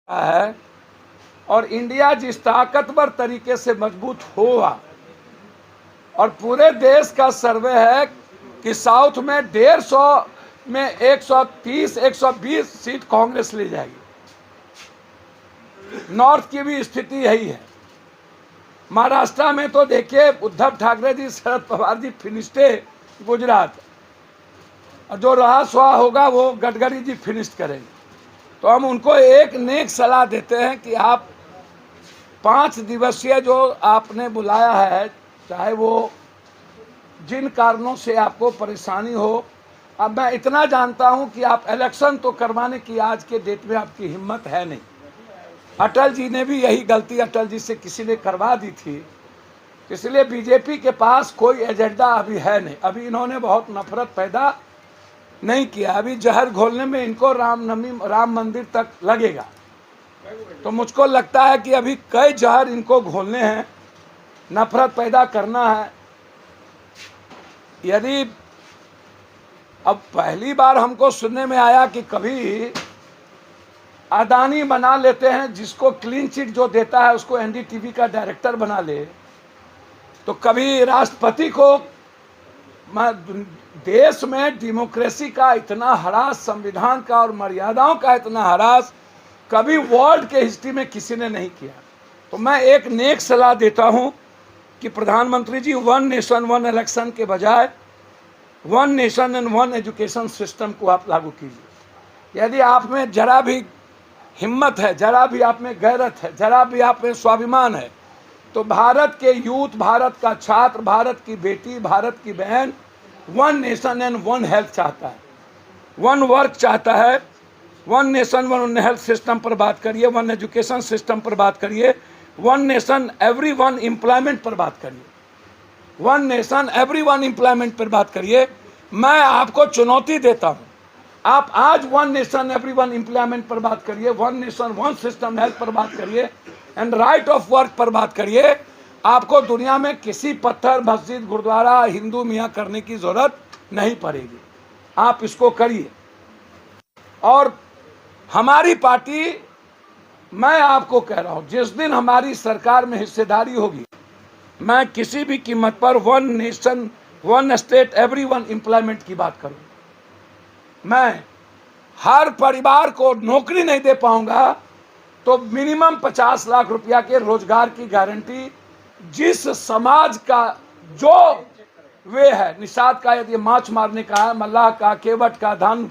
है और इंडिया जिस ताकतवर तरीके से मजबूत हुआ और पूरे देश का सर्वे है कि साउथ में 150 में 130 120 सीट कांग्रेस ले जाएगी। नॉर्थ की भी स्थिति यही है। महाराष्ट्र में तो देखिए उद्धव ठाकरे जी, शरद पवार जी फिनिश्डे गुजरात, और जो रहा सो होगा वो गडकरी जी फिनिश करेंगे। तो हम उनको एक नेक सलाह देते हैं कि आप 5 दिवसीय जो आपने बुलाया है, चाहे वो जिन कारणों से आपको परेशानी हो, अब मैं इतना जानता हूं कि आप इलेक्शन तो करवाने की आज के डेट में आपकी हिम्मत है नहीं। अटल जी ने भी यही गलती अटल जी से किसी ने करवा दी थी, इसलिए बीजेपी के पास कोई एजेंडा अभी है नहीं। अभी इन्होंने बहुत नफरत पैदा नहीं किया, अभी जहर घोलने में इनको राम मंदिर तक लगेगा। तो मुझको लगता है कि अभी कई जहर इनको घोलने हैं, नफरत पैदा करना है। यदि अब पहली बार हमको सुनने में आया कि कभी अदानी बना लेते हैं, जिसको क्लीन चिट जो देता है उसको एनडीटीवी का डायरेक्टर बना ले, तो कभी राष्ट्रपति को, देश में डेमोक्रेसी का इतना हरास, संविधान का और मर्यादाओं का इतना हरास कभी वर्ल्ड के हिस्ट्री में किसी ने नहीं किया। तो मैं एक नेक सलाह देता हूं कि प्रधानमंत्री जी, 1 नेशन 1 इलेक्शन के बजाय 1 नेशन एंड 1 एजुकेशन सिस्टम को आप लागू कीजिए। यदि आप में जरा भी हिम्मत है, जरा भी आप में गैरत है, जरा भी आप में स्वाभिमान है, तो भारत के यूथ, भारत का छात्र, भारत की बेटी, भारत की बहन 1 नेशन एंड 1 हेल्थ चाहता है, 1 वर्क चाहता है। 1 नेशन 1 हेल्थ सिस्टम पर बात करिए, 1 एजुकेशन सिस्टम पर बात करिए, 1 नेशन एवरीवन एम्प्लॉयमेंट पर बात करिए, 1 नेशन एवरीवन एम्प्लॉयमेंट पर बात करिए। मैं आपको चुनौती देता हूं, आप आज 1 नेशन एवरीवन एम्प्लॉयमेंट पर बात करिए, 1 नेशन 1 सिस्टम हेल्थ पर बात करिए, एंड राइट ऑफ वर्क पर बात करिए। आपको दुनिया में किसी पत्थर, मस्जिद, गुरुद्वारा, हिंदू मियाँ करने की जरूरत नहीं पड़ेगी। आप इसको करिए। और हमारी पार्टी, मैं आपको कह रहा हूं, जिस दिन हमारी सरकार में हिस्सेदारी होगी, मैं किसी भी कीमत पर 1 नेशन 1 स्टेट एवरीवन एम्प्लॉयमेंट की बात करूं। मैं हर परिवार को नौकरी नहीं दे पाऊंगा तो मिनिमम 50 लाख रुपया के रोजगार की गारंटी, जिस समाज का जो वे है, निषाद का यदि माछ मारने का है, मल्लाह का, केवट का, धन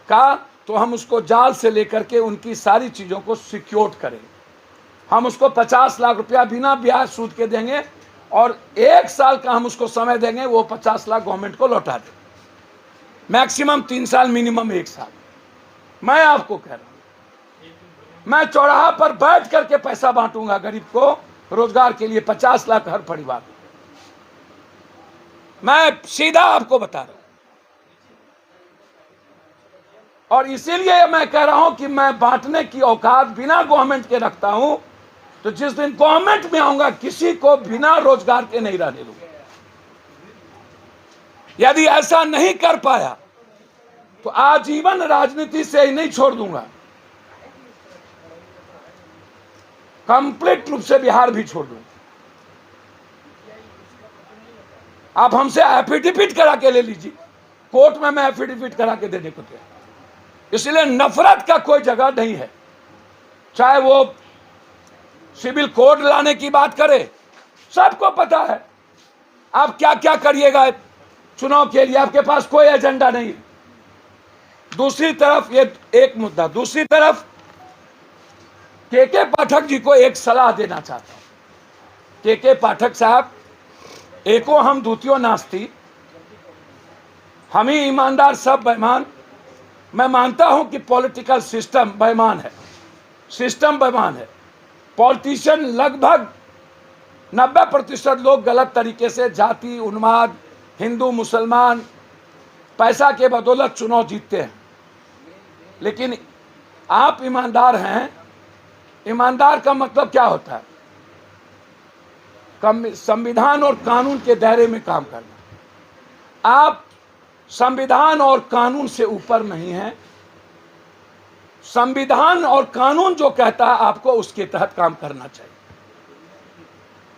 का, तो हम उसको जाल से लेकर के उनकी सारी चीज़ों को सिक्योर करें। हम उसको 50 लाख रुपया बिना ब्याज सूद के देंगे और 1 साल का हम उसको समय देंगे, वो 50 लाख गवर्नमेंट को लौटा दे। मैक्सिमम 3 साल, मिनिमम 1 साल। मैं आपको कह रहा हूं, मैं चौराहा पर बैठ करके पैसा बांटूंगा गरीब को रोजगार के लिए, 50 लाख हर परिवार। मैं सीधा आपको बता रहा हूं। और इसीलिए मैं कह रहा हूं कि मैं बांटने की औकात बिना गवर्नमेंट के रखता हूं। तो जिस दिन गवर्नमेंट में आऊंगा, किसी को बिना रोजगार के नहीं रहने दूंगा। यदि ऐसा नहीं कर पाया तो आजीवन राजनीति से ही नहीं छोड़ दूंगा, कंप्लीट रूप से बिहार भी छोड़ दूंगा। आप हमसे एफिडेविट करा के ले लीजिए, कोर्ट में मैं एफिडेविट करा के देने को तैयार। इसलिए नफरत का कोई जगह नहीं है। चाहे वो सिविल कोड लाने की बात करे, सबको पता है आप क्या क्या करिएगा चुनाव के लिए, आपके पास कोई एजेंडा नहीं। दूसरी तरफ ये एक मुद्दा, दूसरी तरफ के पाठक जी को एक सलाह देना चाहता हूं। के पाठक साहब, एको हम द्वितीयो नास्ति, हम ही ईमानदार सब बेईमान। मैं मानता हूं कि पॉलिटिकल सिस्टम बेईमान है, सिस्टम बेईमान है। पॉलिटिशियन लगभग 90% लोग गलत तरीके से जाति, उन्माद, हिंदू मुसलमान, पैसा के बदौलत चुनाव जीतते हैं। लेकिन आप ईमानदार हैं। ईमानदार का मतलब क्या होता है? संविधान और कानून के दायरे में काम करना। आप संविधान और कानून से ऊपर नहीं हैं, संविधान और कानून जो कहता है आपको उसके तहत काम करना चाहिए।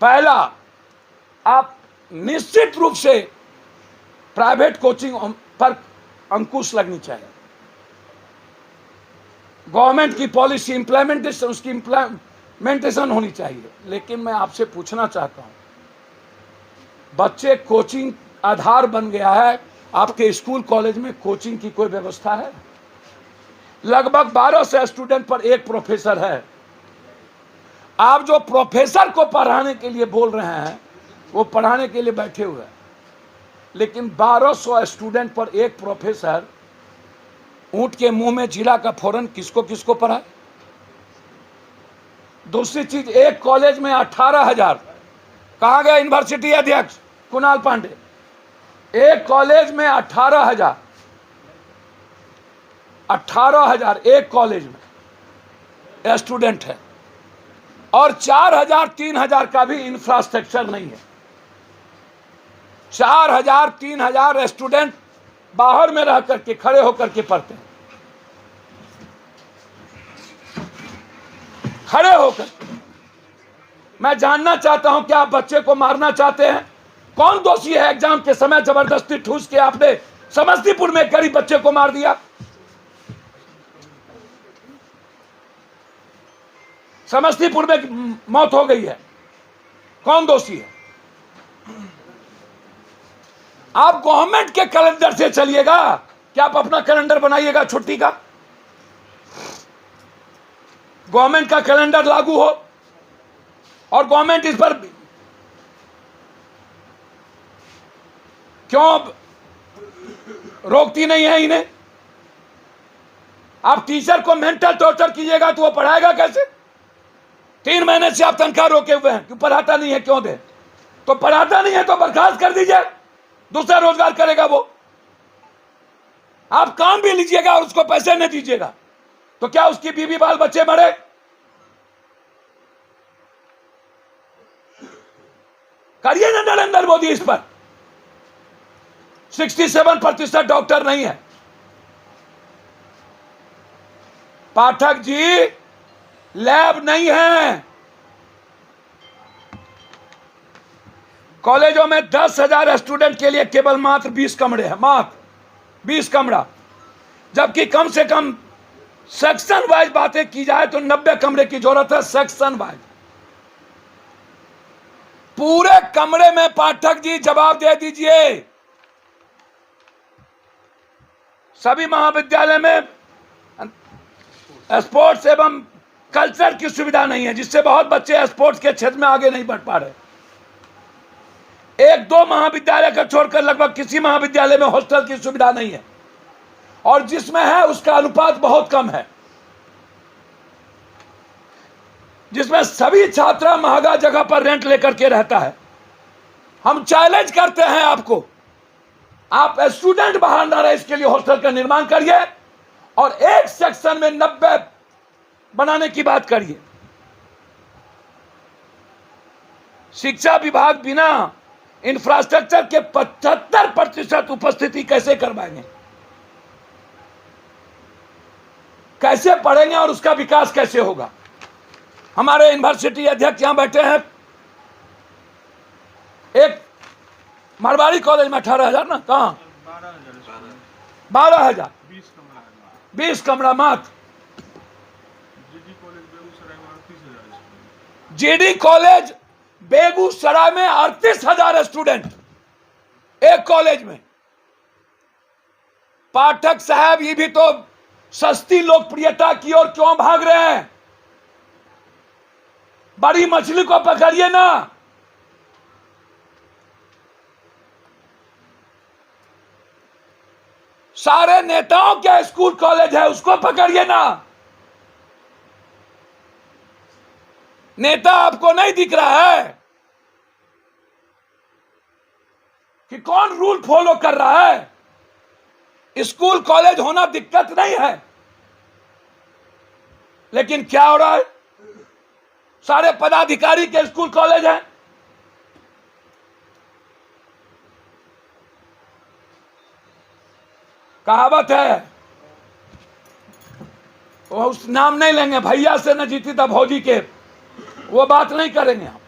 पहला, आप निश्चित रूप से प्राइवेट कोचिंग पर अंकुश लगनी चाहिए। गवर्नमेंट की पॉलिसी इंप्लीमेंटेशन, उसकी इंप्लीमेंटेशन होनी चाहिए। लेकिन मैं आपसे पूछना चाहता हूं, बच्चे कोचिंग आधार बन गया है, आपके स्कूल कॉलेज में कोचिंग की कोई व्यवस्था है? लगभग 1200 स्टूडेंट पर एक प्रोफेसर है। आप जो प्रोफेसर को पढ़ाने के लिए बोल रहे हैं वो पढ़ाने के लिए बैठे हुए हैं, लेकिन 1200 स्टूडेंट पर एक प्रोफेसर ऊंट के मुंह में जीरा का फोरन किसको किसको पढ़ाए? दूसरी चीज, एक कॉलेज में 18,000, कहा गया यूनिवर्सिटी अध्यक्ष कुणाल पांडे, एक कॉलेज में 18,000 एक कॉलेज में स्टूडेंट है, और 4,000 3,000 का भी इंफ्रास्ट्रक्चर नहीं है। 4,000 3,000 स्टूडेंट बाहर में रह करके, खड़े होकर के पढ़ते हैं, खड़े होकर। मैं जानना चाहता हूं, क्या आप बच्चे को मारना चाहते हैं? कौन दोषी है? एग्जाम के समय जबरदस्ती ठूस के आपने समस्तीपुर में गरीब बच्चे को मार दिया। समस्तीपुर में मौत हो गई है, कौन दोषी है? आप गवर्नमेंट के कैलेंडर से चलिएगा, क्या आप अपना कैलेंडर बनाइएगा छुट्टी का? गवर्नमेंट का कैलेंडर लागू हो और गवर्नमेंट इस पर क्यों रोकती नहीं है इन्हें? आप टीचर को मेंटल टॉर्चर कीजिएगा तो वो पढ़ाएगा कैसे? 3 महीने से आप तनख्वाह रोके हुए हैं, क्यों पढ़ाता नहीं है? क्यों दे? तो पढ़ाता नहीं है तो बर्खास्त कर दीजिए, दूसरा रोजगार करेगा वो। आप काम भी लीजिएगा और उसको पैसे नहीं दीजिएगा तो क्या उसकी बीवी बाल बच्चे मरे? करिए ना नरेंद्र मोदी इस पर। 67% डॉक्टर नहीं है। पाठक जी, लैब नहीं है। कॉलेजों में 10,000 स्टूडेंट के लिए केवल मात्र 20 कमरे हैं, मात्र 20 कमरा, जबकि कम से कम सेक्शन वाइज बातें की जाए तो 90 कमरे की जरूरत है। सेक्शन वाइज पूरे कमरे में, पाठक जी जवाब दे दीजिए। सभी महाविद्यालय में स्पोर्ट्स एवं कल्चर की सुविधा नहीं है, जिससे बहुत बच्चे स्पोर्ट्स के क्षेत्र में आगे नहीं बढ़ पा रहे। 1-2 महाविद्यालय का छोड़कर लगभग किसी महाविद्यालय में हॉस्टल की सुविधा नहीं है, और जिसमें है उसका अनुपात बहुत कम है, जिसमें सभी छात्रा महंगा जगह पर रेंट लेकर के रहता है। हम चैलेंज करते हैं आपको, आप स्टूडेंट बाहर ना रहे इसके लिए हॉस्टल का निर्माण करिए और एक सेक्शन में 90 बनाने की बात करिए। शिक्षा विभाग बिना इंफ्रास्ट्रक्चर के 75% उपस्थिति कैसे करवाएंगे? कैसे पढ़ेंगे और उसका विकास कैसे होगा? हमारे यूनिवर्सिटी अध्यक्ष यहां बैठे हैं। एक मारवाड़ी कॉलेज में 18,000 ना, कहां 12,000 20 कमरा मात्र। जीडी कॉलेज बेगूसराय में 38,000 स्टूडेंट एक कॉलेज में। पाठक साहब, ये भी तो सस्ती लोकप्रियता की ओर क्यों भाग रहे हैं? बड़ी मछली को पकड़िए ना। सारे नेताओं के स्कूल कॉलेज है, उसको पकड़िए ना। नेता आपको नहीं दिख रहा है कि कौन रूल फॉलो कर रहा है? स्कूल कॉलेज होना दिक्कत नहीं है, लेकिन क्या हो रहा है? सारे पदाधिकारी के स्कूल कॉलेज हैं। कहावत है, वो उस नाम नहीं लेंगे, भैया से न जीती था भौजी के, वो बात नहीं करेंगे हम।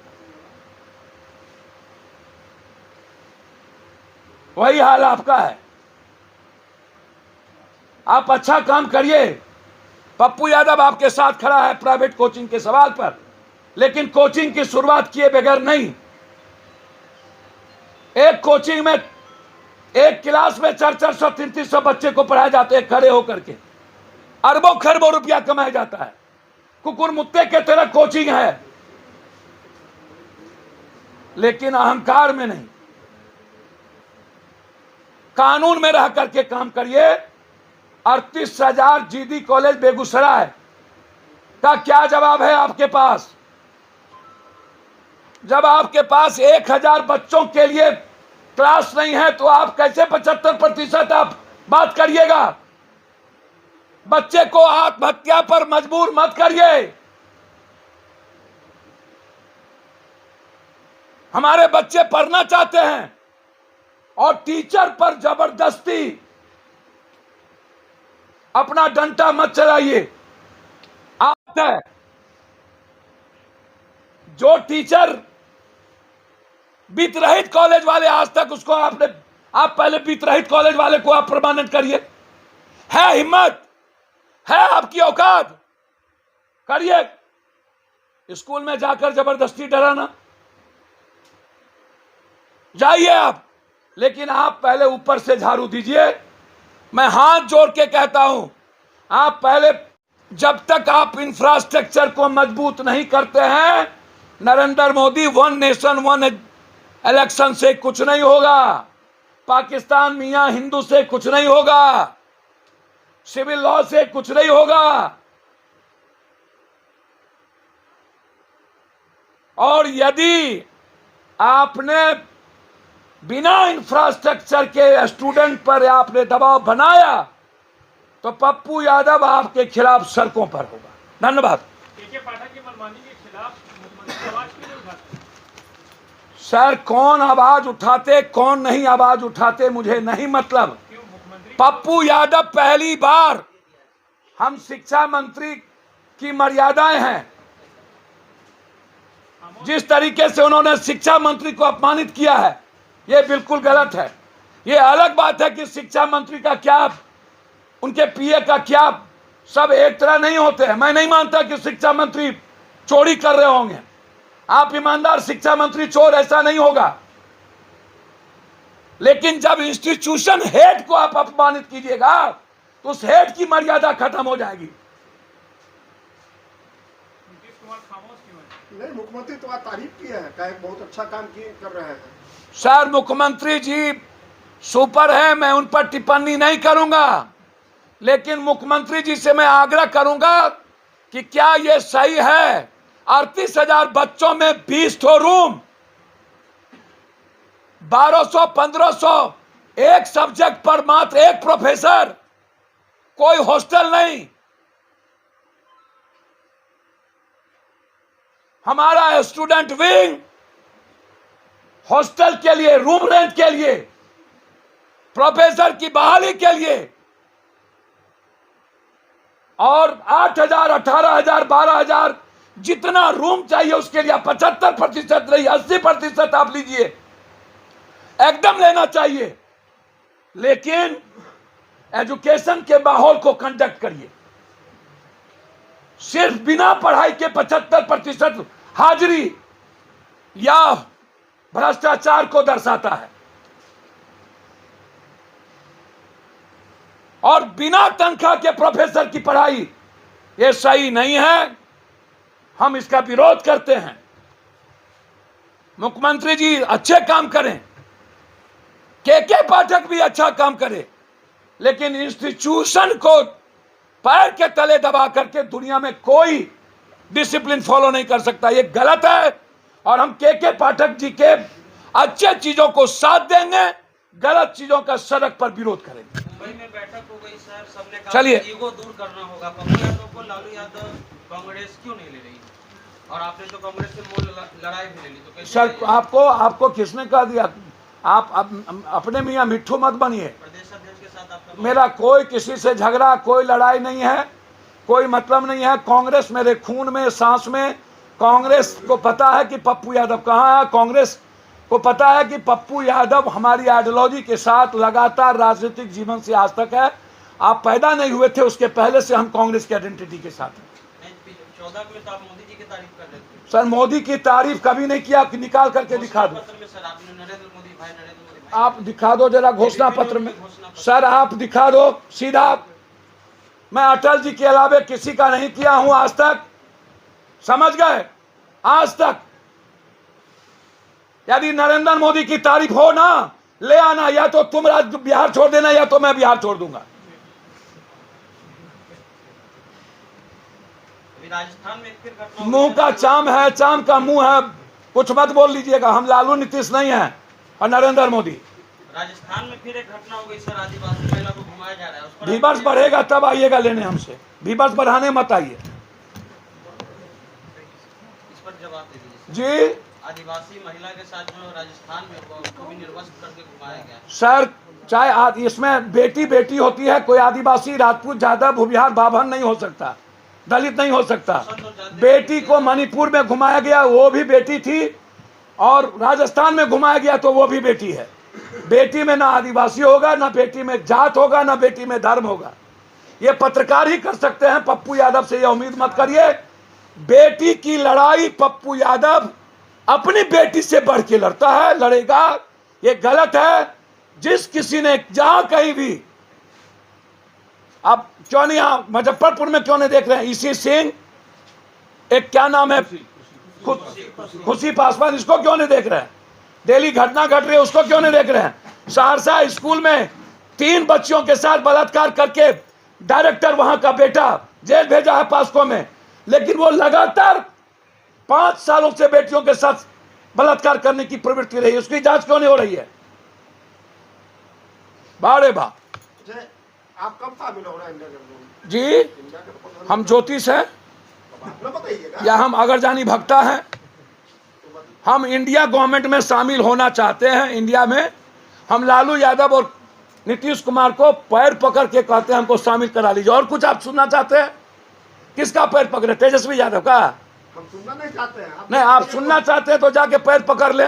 वही हाल आपका है। आप अच्छा काम करिए। पप्पू यादव आपके साथ खड़ा है प्राइवेट कोचिंग के सवाल पर, लेकिन कोचिंग की शुरुआत किए बगैर नहीं। एक कोचिंग में, एक क्लास में 400 300 बच्चे को पढ़ाए जाते हैं खड़े होकर के, अरबों खरबों रुपया कमाया जाता है। कुकुर मुत्ते के तरह कोचिंग है, लेकिन अहंकार में नहीं, कानून में रह करके काम करिए। 38,000 जीडी कॉलेज बेगूसराय का क्या जवाब है आपके पास? जब आपके पास 1000 बच्चों के लिए क्लास नहीं है तो आप कैसे 75% आप बात करिएगा? बच्चे को आत्महत्या पर मजबूर मत करिए। हमारे बच्चे पढ़ना चाहते हैं और टीचर पर जबरदस्ती अपना डंडा मत चलाइए। आप है जो टीचर वित्तरहित कॉलेज वाले, आज तक उसको आप पहले वित्तरहित कॉलेज वाले को आप प्रमाणित करिए। है हिम्मत, है आपकी औकात, करिए। स्कूल में जाकर जबरदस्ती डराना, जाइए आप, लेकिन आप पहले ऊपर से झाड़ू दीजिए। मैं हाथ जोड़ के कहता हूं, आप पहले, जब तक आप इंफ्रास्ट्रक्चर को मजबूत नहीं करते हैं, नरेंद्र मोदी 1 नेशन 1 इलेक्शन से कुछ नहीं होगा। पाकिस्तान मियां हिंदू से कुछ नहीं होगा। सिविल लॉ से कुछ नहीं होगा। और यदि आपने बिना इंफ्रास्ट्रक्चर के स्टूडेंट पर आपने दबाव बनाया तो पप्पू यादव आपके खिलाफ सड़कों पर होगा। धन्यवाद। के पाठक की मनमानी के खिलाफ मुख्यमंत्री आवाज क्यों नहीं उठाते? सर, कौन आवाज उठाते कौन नहीं आवाज उठाते मुझे नहीं मतलब। पप्पू यादव पहली बार, हम शिक्षा मंत्री की मर्यादाएं हैं, जिस तरीके से उन्होंने शिक्षा मंत्री को अपमानित किया है ये बिल्कुल गलत है। ये अलग बात है कि शिक्षा मंत्री का क्या, उनके पीए का क्या, सब एक तरह नहीं होते हैं। मैं नहीं मानता कि शिक्षा मंत्री चोरी कर रहे होंगे। आप ईमानदार शिक्षा मंत्री चोर, ऐसा नहीं होगा। लेकिन जब इंस्टीट्यूशन हेड को आप अपमानित कीजिएगा तो उस हेड की मर्यादा खत्म हो जाएगी। नहीं, मुख्यमंत्री तो तारीफ की है, कहा बहुत अच्छा काम कर रहे हैं। सर, मुख्यमंत्री जी सुपर है, मैं उन पर टिप्पणी नहीं करूंगा, लेकिन मुख्यमंत्री जी से मैं आग्रह करूंगा कि क्या यह सही है 38,000 बच्चों में 20 ठो रूम, 1200-1500 एक सब्जेक्ट पर मात्र एक प्रोफेसर, कोई हॉस्टल नहीं। हमारा स्टूडेंट विंग हॉस्टल के लिए, रूम रेंट के लिए, प्रोफेसर की बहाली के लिए, और 8,000, 18,000, 12,000 जितना रूम चाहिए उसके लिए 75% नहीं 80% आप लीजिए, एकदम लेना चाहिए। लेकिन एजुकेशन के माहौल को कंडक्ट करिए। सिर्फ बिना पढ़ाई के 75% हाजिरी या भ्रष्टाचार को दर्शाता है, और बिना तनख्वाह के प्रोफेसर की पढ़ाई ये सही नहीं है। हम इसका विरोध करते हैं। मुख्यमंत्री जी अच्छे काम करें, के पाठक भी अच्छा काम करे, लेकिन इंस्टीट्यूशन को पैर के तले दबा करके दुनिया में कोई डिसिप्लिन फॉलो नहीं कर सकता। ये गलत है, और हम के पाठक जी के अच्छे चीजों को साथ देंगे, गलत चीजों का सड़क पर विरोध करेंगे। मुंबई में बैठक हो गई सर, सबने कहा चलिए, ईगो दूर करना होगा। पप्पू यादव को लालू यादव कांग्रेस क्यों नहीं ले रही? और आपने तो कांग्रेस से मूल लड़ाई भी ले ली, तो कैसे? सर, आपको किसने कह दिया? आप अपने मियाँ मिट्ठू मत बनिए। प्रदेश अध्यक्ष के साथ आपका मेरा कोई किसी से झगड़ा, कोई लड़ाई नहीं है। कोई मतलब नहीं है। कांग्रेस मेरे खून में, सांस में। कांग्रेस को पता है कि पप्पू यादव कहाँ है। कांग्रेस को पता है कि पप्पू यादव हमारी आइडियोलॉजी के साथ लगातार राजनीतिक जीवन से आज तक है। आप पैदा नहीं हुए थे उसके पहले से हम कांग्रेस की आइडेंटिटी के साथ हैं। 14 में तो आप मोदी जी की तारीफ कर रहे थे। सर मोदी की तारीफ कभी नहीं किया, निकाल करके दिखा दो। पत्र में सर आपने नरेंद्र मोदी भाई आप दिखा दो जरा घोषणा पत्र में। सर आप दिखा दो सीधा। मैं अटल जी के अलावे किसी का नहीं किया हूं आज तक, समझ गए? आज तक यदि नरेंद्र मोदी की तारीफ हो ना, ले आना, या तो तुम बिहार छोड़ देना या तो मैं बिहार छोड़ दूंगा। राजस्थान में फिर घटना मुंह का चाम है, चाम का मुंह है, कुछ मत बोल लीजिएगा। हम लालू नीतीश नहीं है और नरेंद्र मोदी। राजस्थान में फिर एक घटना हो गई सर, आदिवासी महिला को घुमाया जा रहा है, उस पर व्यूअर्स बढ़ेगा तब आइएगा लेने हमसे, व्यूअर्स बढ़ाने मत आइए। इस पर जवाब दे दीजिए। जी आदिवासी महिला के साथ जो राजस्थान में हुआ उसको भी निर्वस्त्र करके घुमाया गया। सर चाहे इसमें बेटी बेटी होती है, कोई आदिवासी, राजपूत, यादव, भूमिहार, बाभन नहीं हो सकता, दलित नहीं हो सकता। बेटी को मणिपुर में घुमाया गया, वो भी बेटी थी, और राजस्थान में घुमाया गया तो वो भी बेटी है। बेटी में ना आदिवासी होगा, ना बेटी में जात होगा, ना बेटी में धर्म होगा। ये पत्रकार ही कर सकते हैं। पप्पू यादव से ये उम्मीद मत करिए। बेटी की लड़ाई पप्पू यादव अपनी बेटी से बढ़ के लड़ता है, लड़ेगा। ये गलत है। जिस किसी ने जहां कहीं भी, आप क्यों नहीं यहां मुजफ्फरपुर में क्यों नहीं देख रहे हैं? इसी सिंह, एक क्या नाम है, खुशी पासवान, इसको क्यों नहीं देख रहे हैं? डेली घटना घट रही है, उसको क्यों नहीं देख रहे हैं? सहरसा स्कूल में 3 बच्चियों के साथ बलात्कार करके डायरेक्टर वहां का बेटा जेल भेजा है पास्को में, लेकिन वो लगातार 5 सालों से बेटियों के साथ बलात्कार करने की प्रवृत्ति रही है। उसकी जांच क्यों नहीं हो रही है? बारे बा आप कब शामिल हो रहे हैं इंडिया के? जी हम ज्योतिष हैं आप ना बताइएगा। या हम अगर जानी भक्ता हैं। हम इंडिया गवर्नमेंट में शामिल होना चाहते हैं। इंडिया में हम लालू यादव और नीतीश कुमार को पैर पकड़ के कहते हैं हमको शामिल करा लीजिए। और कुछ आप सुनना चाहते हैं? किसका पैर पकड़े? तेजस्वी यादव का? हम सुनना नहीं चाहते हैं। नहीं, आप सुनना चाहते हैं तो जाके पैर पकड़ ले।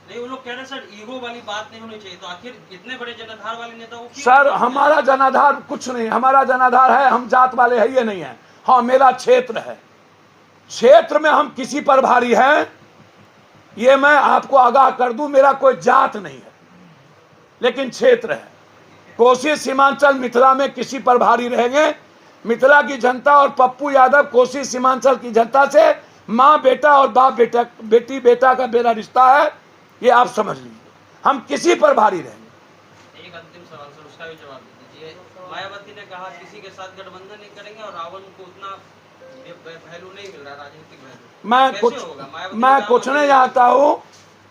नहीं, वो लोग कह रहे हैं सर ईगो वाली बात नहीं होनी चाहिए, तो आखिर इतने बड़े जनाधार वाले नेता वो क्यों? सर हमारा जनाधार कुछ नहीं, हमारा जनाधार है, हम जात वाले है ये नहीं है। हाँ मेरा क्षेत्र है, क्षेत्र में हम किसी पर भारी हैं, ये मैं आपको आगाह कर दूं। मेरा कोई जात नहीं है लेकिन क्षेत्र है। कोसी सीमांचल मिथिला में किसी पर भारी रहेंगे। मिथिला की जनता और पप्पू यादव कोसी सीमांचल की जनता से माँ बेटा और बाप बेटा, बेटी बेटा का मेरा रिश्ता है, ये आप समझ लीजिए। हम किसी पर भारी रहेंगे। एक अंतिम सवाल सर, उसका भी जवाब दे दीजिए। मायावती ने कहा किसी के साथ गठबंधन नहीं करेंगे और रावण को उतना वैल्यू नहीं मिल रहा, राजनीतिक वैल्यू। मैं कुछ नहीं चाहता हूँ।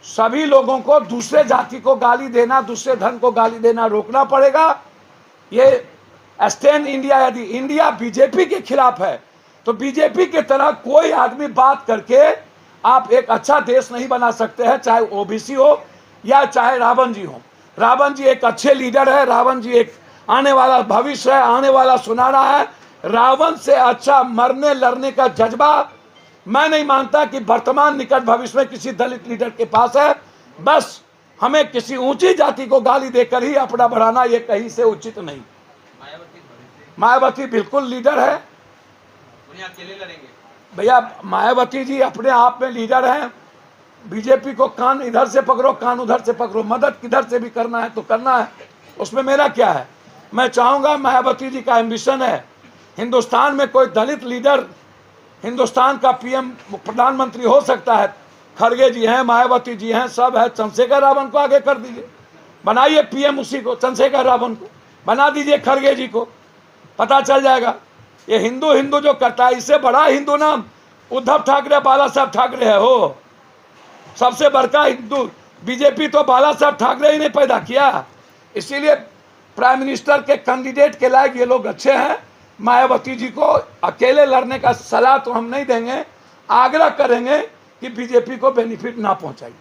सभी लोगों को दूसरे जाति को गाली देना, दूसरे धर्म को गाली देना रोकना पड़ेगा। ये स्टैंड इंडिया, यदि इंडिया बीजेपी के खिलाफ है तो बीजेपी के तरह कोई आदमी बात करके आप एक अच्छा देश नहीं बना सकते हैं, चाहे ओबीसी हो या चाहे रावण जी हो। रावण जी एक अच्छे लीडर है, रावण जी एक आने वाला भविष्य है, आने वाला सुनाना है। रावण से अच्छा मरने लड़ने का जज्बा मैं नहीं मानता कि वर्तमान निकट भविष्य में किसी दलित लीडर के पास है। बस हमें किसी ऊंची जाति को गाली देकर ही अपना बढ़ाना ये कहीं से उचित नहीं। मायावती बिल्कुल लीडर है, अकेले लड़ेंगे भैया। मायावती जी अपने आप में लीडर हैं। बीजेपी को कान इधर से पकड़ो, कान उधर से पकड़ो, मदद किधर से भी करना है तो करना है, उसमें मेरा क्या है। मैं चाहूँगा, मायावती जी का एम्बिशन है हिंदुस्तान में कोई दलित लीडर हिंदुस्तान का पीएम प्रधानमंत्री हो सकता है। खड़गे जी हैं, मायावती जी हैं, सब है। चंद्रशेखर रावण को आगे कर दीजिए, बनाइए पीएम उसी को, चंद्रशेखर रावण को बना दीजिए, खड़गे जी को, पता चल जाएगा। ये हिंदू हिंदू जो करता है, इससे बड़ा हिंदू नाम उद्धव ठाकरे, बाला साहब ठाकरे है। हो सबसे बड़का हिंदू बीजेपी तो बाला साहब ठाकरे ही ने पैदा किया। इसीलिए प्राइम मिनिस्टर के कैंडिडेट के लायक ये लोग अच्छे हैं। मायावती जी को अकेले लड़ने का सलाह तो हम नहीं देंगे, आग्रह करेंगे कि बीजेपी को बेनिफिट ना पहुंचाइए।